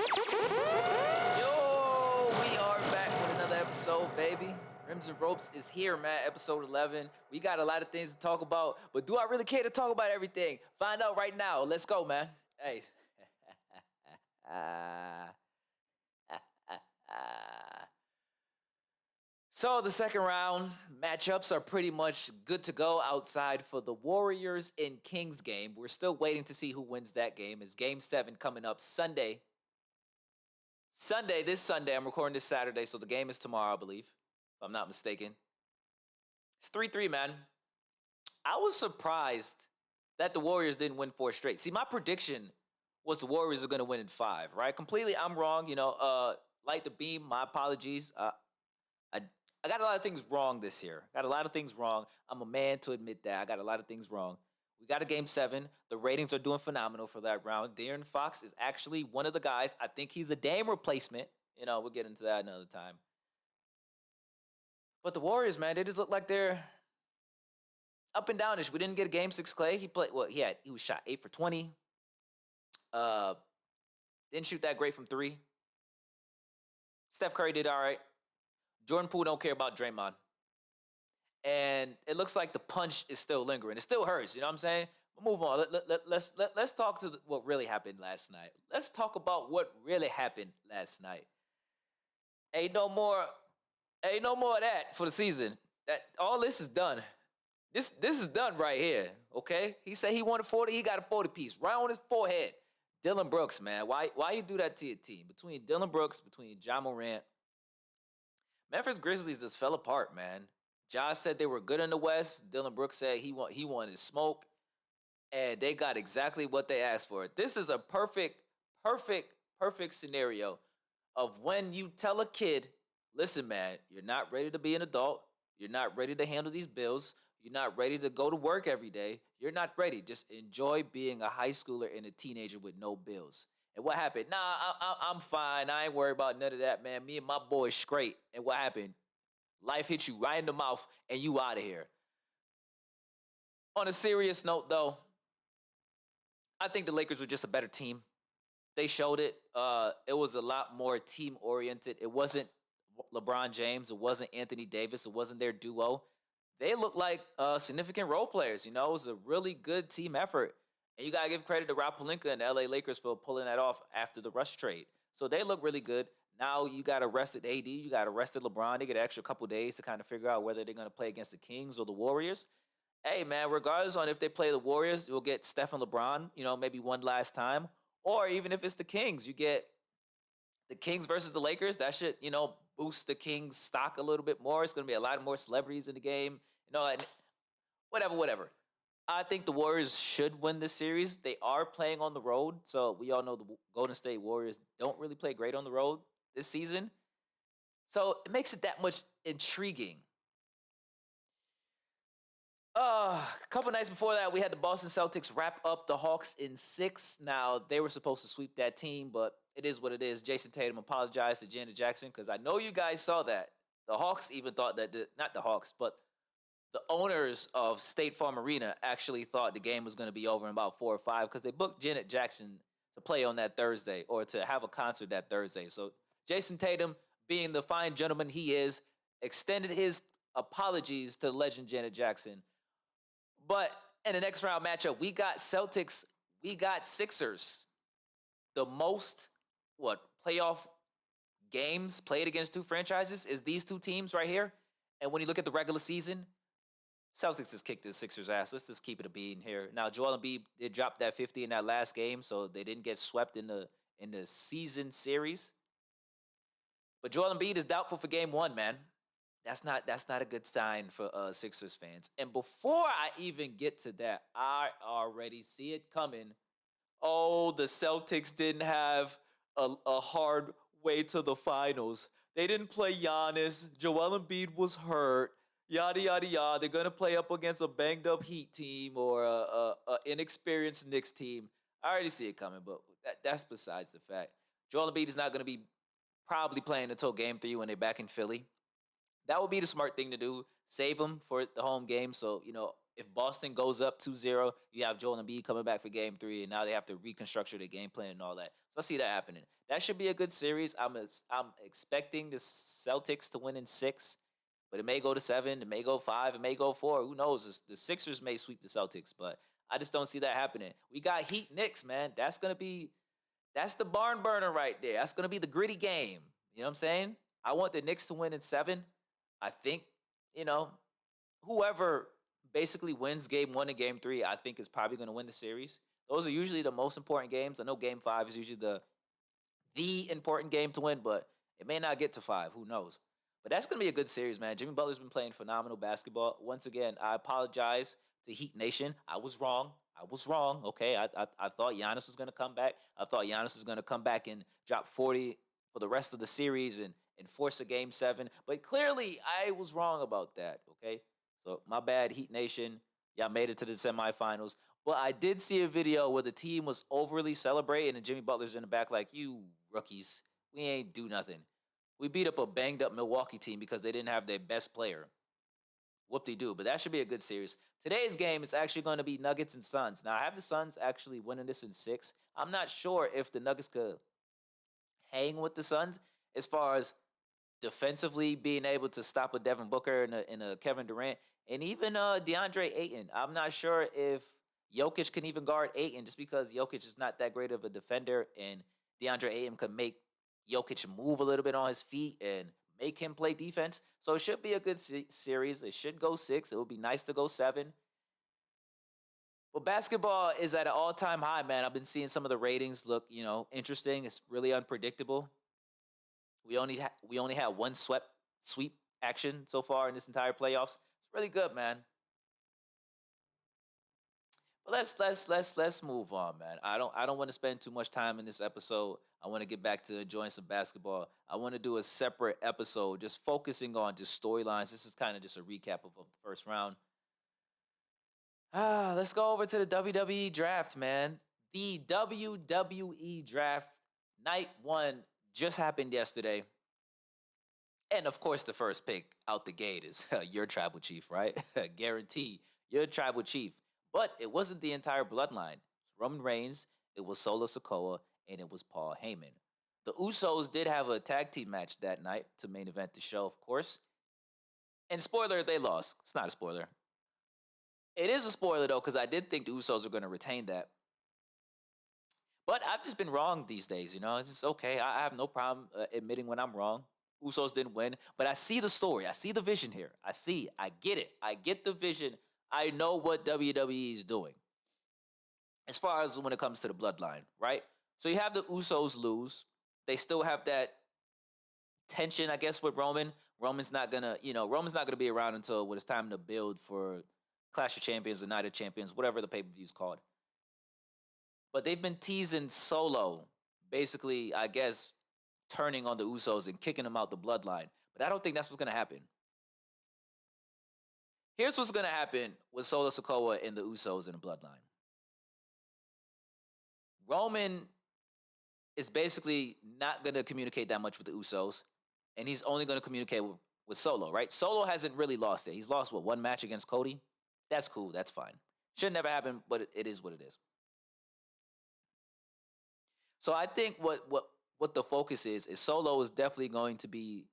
Yo, we are back with another episode, baby. Rims and Ropes is here, man. Episode 11. We got a lot of things to talk about, but do I really care to talk about everything? Find out right now. Let's go, man. Hey. So the second round matchups are pretty much good to go outside for the Warriors and Kings game. We're still waiting to see who wins that game. It's game 7 coming up Sunday. This Sunday. I'm recording this Saturday, so the game is tomorrow, I believe, if I'm not mistaken. It's 3-3, man. I was surprised that the Warriors didn't win 4 straight. See, my prediction was the Warriors are going to win in 5, right? Completely, I'm wrong. Light the beam. My apologies. I got a lot of things wrong this year. Got a lot of things wrong. I'm a man to admit that. I got a lot of things wrong. We got a game 7. The ratings are doing phenomenal for that round. De'Aaron Fox is actually one of the guys. I think he's a Dame replacement. We'll get into that another time. But the Warriors, man, they just look like they're up and downish. We didn't get a game 6 Clay. He played he was shot 8 for 20. Didn't shoot that great from 3. Steph Curry did all right. Jordan Poole don't care about Draymond. And it looks like the punch is still lingering. It still hurts, you know what I'm saying? We'll move on. Let's talk to what really happened last night. Let's talk about what really happened last night. Ain't no more of that for the season. That all this is done. This is done right here, okay? He said he wanted 40, he got a 40 piece right on his forehead. Dillon Brooks, man. Why you do that to your team? Between Dillon Brooks, between Ja Morant, Memphis Grizzlies just fell apart, man. Ja said they were good in the West. Dillon Brooks said he wanted smoke. And they got exactly what they asked for. This is a perfect scenario of when you tell a kid, listen, man, you're not ready to be an adult. You're not ready to handle these bills. You're not ready to go to work every day. You're not ready. Just enjoy being a high schooler and a teenager with no bills. And what happened? Nah, I'm fine. I ain't worried about none of that, man. Me and my boys straight. And what happened? Life hit you right in the mouth and you out of here. On a serious note, though, I think the Lakers were just a better team. They showed it. It was a lot more team-oriented. It wasn't LeBron James. It wasn't Anthony Davis. It wasn't their duo. They looked like significant role players. It was a really good team effort. And you got to give credit to Rob Pelinka and the LA Lakers for pulling that off after the Rush trade. So they look really good. Now you got arrested AD. You got arrested LeBron. They get an extra couple days to kind of figure out whether they're going to play against the Kings or the Warriors. Hey, man, regardless on if they play the Warriors, you'll get Steph and LeBron, maybe one last time. Or even if it's the Kings, you get the Kings versus the Lakers. That should, boost the Kings' stock a little bit more. It's going to be a lot more celebrities in the game. And whatever. I think the Warriors should win this series. They are playing on the road. So we all know the Golden State Warriors don't really play great on the road this season. So it makes it that much intriguing. A couple nights before that, we had the Boston Celtics wrap up the Hawks in 6. Now, they were supposed to sweep that team, but it is what it is. Jason Tatum apologized to Janet Jackson because I know you guys saw that. The Hawks even thought that, not the Hawks, but the owners of State Farm Arena actually thought the game was going to be over in about 4 or 5 because they booked Janet Jackson to play on that Thursday or to have a concert that Thursday. So Jason Tatum, being the fine gentleman he is, extended his apologies to legend Janet Jackson. But in the next round matchup, we got Celtics, we got Sixers. The most, playoff games played against 2 franchises is these 2 teams right here. And when you look at the regular season, Celtics just kicked the Sixers' ass. Let's just keep it a bean here. Now, Joel Embiid did drop that 50 in that last game, so they didn't get swept in the season series. But Joel Embiid is doubtful for game 1, man. That's not a good sign for Sixers fans. And before I even get to that, I already see it coming. Oh, the Celtics didn't have a hard way to the finals. They didn't play Giannis. Joel Embiid was hurt. Yada, yada, yada. They're going to play up against a banged-up Heat team or a inexperienced Knicks team. I already see it coming, but that's besides the fact. Joel Embiid is not going to be probably playing until Game 3 when they're back in Philly. That would be the smart thing to do. Save him for the home game so, if Boston goes up 2-0, you have Joel Embiid coming back for game 3, and now they have to reconstruct their game plan and all that. So I see that happening. That should be a good series. I'm expecting the Celtics to win in 6, but it may go to 7, it may go 5, it may go 4. Who knows? The Sixers may sweep the Celtics, but I just don't see that happening. We got Heat Knicks, man. That's the barn burner right there. That's gonna be the gritty game. You know what I'm saying? I want the Knicks to win in 7. I think, you know, whoever basically wins game 1 and game 3, I think is probably going to win the series. Those are usually the most important games. I know game 5 is usually the important game to win, but it may not get to 5. Who knows? But that's going to be a good series, man. Jimmy Butler's been playing phenomenal basketball. Once again, I apologize to Heat Nation. I was wrong. I was wrong. Okay, I thought Giannis was going to come back. I thought Giannis was going to come back and drop 40 for the rest of the series and force a game 7. But clearly, I was wrong about that. Okay, so my bad, Heat Nation. Y'all made it to the semifinals. But I did see a video where the team was overly celebrating and Jimmy Butler's in the back like, you rookies, we ain't do nothing. We beat up a banged up Milwaukee team because they didn't have their best player. Whoop-de-doo. But that should be a good series. Today's game is actually going to be Nuggets and Suns. Now, I have the Suns actually winning this in 6. I'm not sure if the Nuggets could hang with the Suns as far as defensively being able to stop a Devin Booker and a Kevin Durant and even DeAndre Ayton. I'm not sure if Jokic can even guard Ayton just because Jokic is not that great of a defender and DeAndre Ayton can make Jokic move a little bit on his feet and make him play defense. So it should be a good series. It should go 6. It would be nice to go 7. Well, basketball is at an all-time high, man. I've been seeing some of the ratings look, interesting. It's really unpredictable. We only had one sweep action so far in this entire playoffs. It's really good, man. But let's move on, man. I don't want to spend too much time in this episode. I want to get back to enjoying some basketball. I want to do a separate episode just focusing on just storylines. This is kind of just a recap of the first round. Let's go over to the WWE draft, man. The WWE draft night 1 just happened yesterday. And of course, the first pick out the gate is your tribal chief, right? Guarantee your tribal chief. But it wasn't the entire bloodline. It was Roman Reigns, it was Solo Sikoa, and it was Paul Heyman. The Usos did have a tag team match that night to main event the show, of course. And spoiler, they lost. It's not a spoiler. It is a spoiler, though, because I did think the Usos were going to retain that. But I've just been wrong these days, It's just okay. I have no problem admitting when I'm wrong. Usos didn't win, but I see the story. I see the vision here. I get it. I get the vision. I know what WWE is doing as far as when it comes to the bloodline, right? So you have the Usos lose. They still have that tension, I guess, with Roman. Roman's not gonna be around until when it's time to build for Clash of Champions or Night of Champions, whatever the pay-per-view is called. But they've been teasing Solo, basically, I guess, turning on the Usos and kicking them out the bloodline. But I don't think that's what's going to happen. Here's what's going to happen with Solo Sikoa and the Usos in the bloodline. Roman is basically not going to communicate that much with the Usos, and he's only going to communicate with Solo, right? Solo hasn't really lost it. He's lost, one match against Cody? That's cool. That's fine. Should never happen, but it is what it is. So I think what the focus is Solo is definitely going to be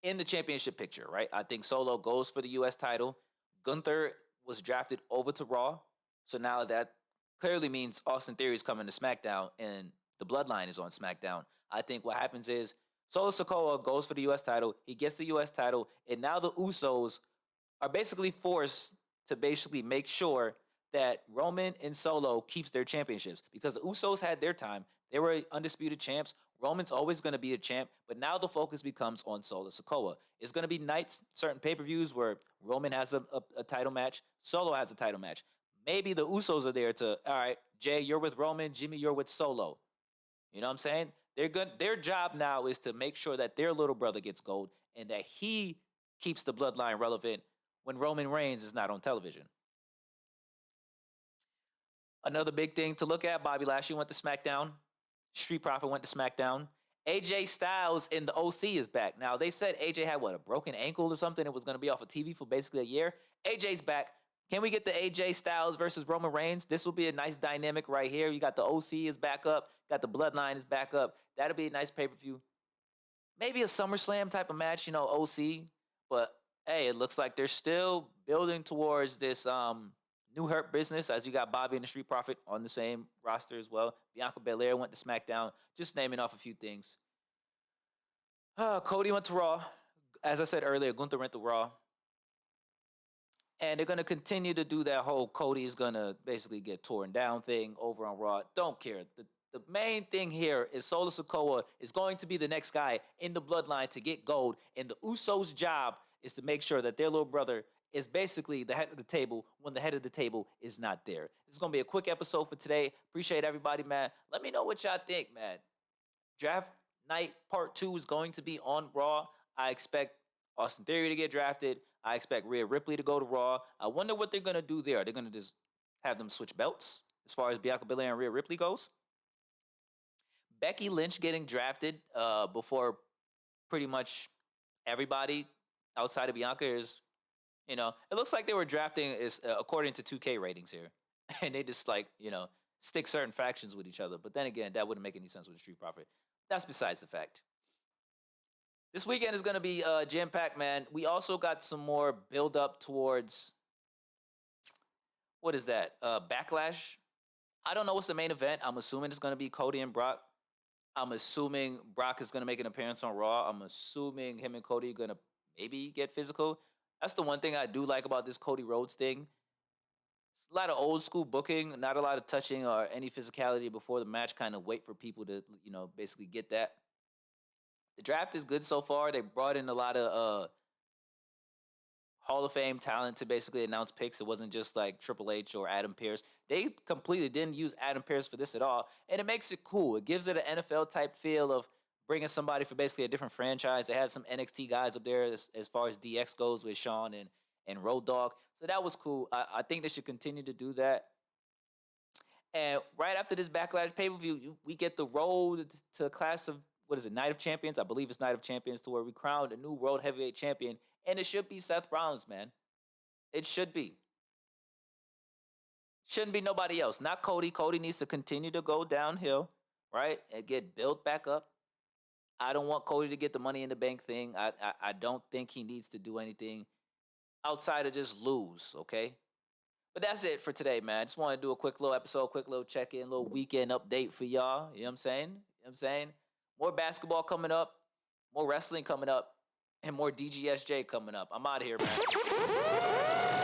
in the championship picture, right? I think Solo goes for the U.S. title. Gunther was drafted over to Raw. So now that clearly means Austin Theory is coming to SmackDown and the Bloodline is on SmackDown. I think what happens is Solo Sikoa goes for the U.S. title. He gets the U.S. title. And now the Usos are basically forced to basically make sure that Roman and Solo keeps their championships because the Usos had their time. They were undisputed champs. Roman's always going to be a champ, but now the focus becomes on Solo Sikoa. It's going to be nights, certain pay-per-views where Roman has a title match, Solo has a title match. Maybe the Usos are there to, all right, Jay, you're with Roman, Jimmy, you're with Solo. You know what I'm saying? Their job now is to make sure that their little brother gets gold and that he keeps the bloodline relevant when Roman Reigns is not on television. Another big thing to look at, Bobby Lashley went to SmackDown. Street Profit went to SmackDown. AJ Styles in the OC is back. Now, they said AJ had, a broken ankle or something? It was going to be off of TV for basically a year. AJ's back. Can we get the AJ Styles versus Roman Reigns? This will be a nice dynamic right here. You got the OC is back up. Got the Bloodline is back up. That'll be a nice pay-per-view. Maybe a SummerSlam type of match, OC. But, hey, it looks like they're still building towards this new Hurt Business, as you got Bobby and the Street Profit on the same roster as well. Bianca Belair went to SmackDown. Just naming off a few things. Cody went to Raw. As I said earlier, Gunther went to Raw. And they're going to continue to do that whole Cody is going to basically get torn down thing over on Raw. Don't care. The main thing here is Solo Sikoa is going to be the next guy in the Bloodline to get gold. And the Usos' job is to make sure that their little brother is basically the head of the table when the head of the table is not there. This is going to be a quick episode for today. Appreciate everybody, man. Let me know what y'all think, man. Draft Night Part 2 is going to be on Raw. I expect Austin Theory to get drafted. I expect Rhea Ripley to go to Raw. I wonder what they're going to do there. They're going to just have them switch belts as far as Bianca Belair and Rhea Ripley goes. Becky Lynch getting drafted before pretty much everybody outside of Bianca is, it looks like they were drafting is according to 2K ratings here. And they just stick certain factions with each other. But then again, that wouldn't make any sense with the Street Profit. That's besides the fact. This weekend is going to be jam-packed, man. We also got some more build-up towards, what is that? Backlash? I don't know what's the main event. I'm assuming it's going to be Cody and Brock. I'm assuming Brock is going to make an appearance on Raw. I'm assuming him and Cody are going to maybe get physical. That's the one thing I do like about this Cody Rhodes thing. It's a lot of old school booking, not a lot of touching or any physicality before the match, kind of wait for people to, basically get that. The draft is good so far. They brought in a lot of Hall of Fame talent to basically announce picks. It wasn't just like Triple H or Adam Pearce. They completely didn't use Adam Pearce for this at all. And it makes it cool. It gives it an NFL type feel of bringing somebody for basically a different franchise. They had some NXT guys up there as far as DX goes with Shawn and Road Dogg. So that was cool. I think they should continue to do that. And right after this Backlash pay-per-view, we get the road to Clash of, Night of Champions? I believe it's Night of Champions, to where we crowned a new World Heavyweight Champion. And it should be Seth Rollins, man. It should be. Shouldn't be nobody else. Not Cody. Cody needs to continue to go downhill, right? And get built back up. I don't want Cody to get the Money in the Bank thing. I don't think he needs to do anything outside of just lose, okay? But that's it for today, man. I just want to do a quick little episode, quick little check-in, little weekend update for y'all. You know what I'm saying? More basketball coming up, more wrestling coming up, and more DGSJ coming up. I'm out of here, man.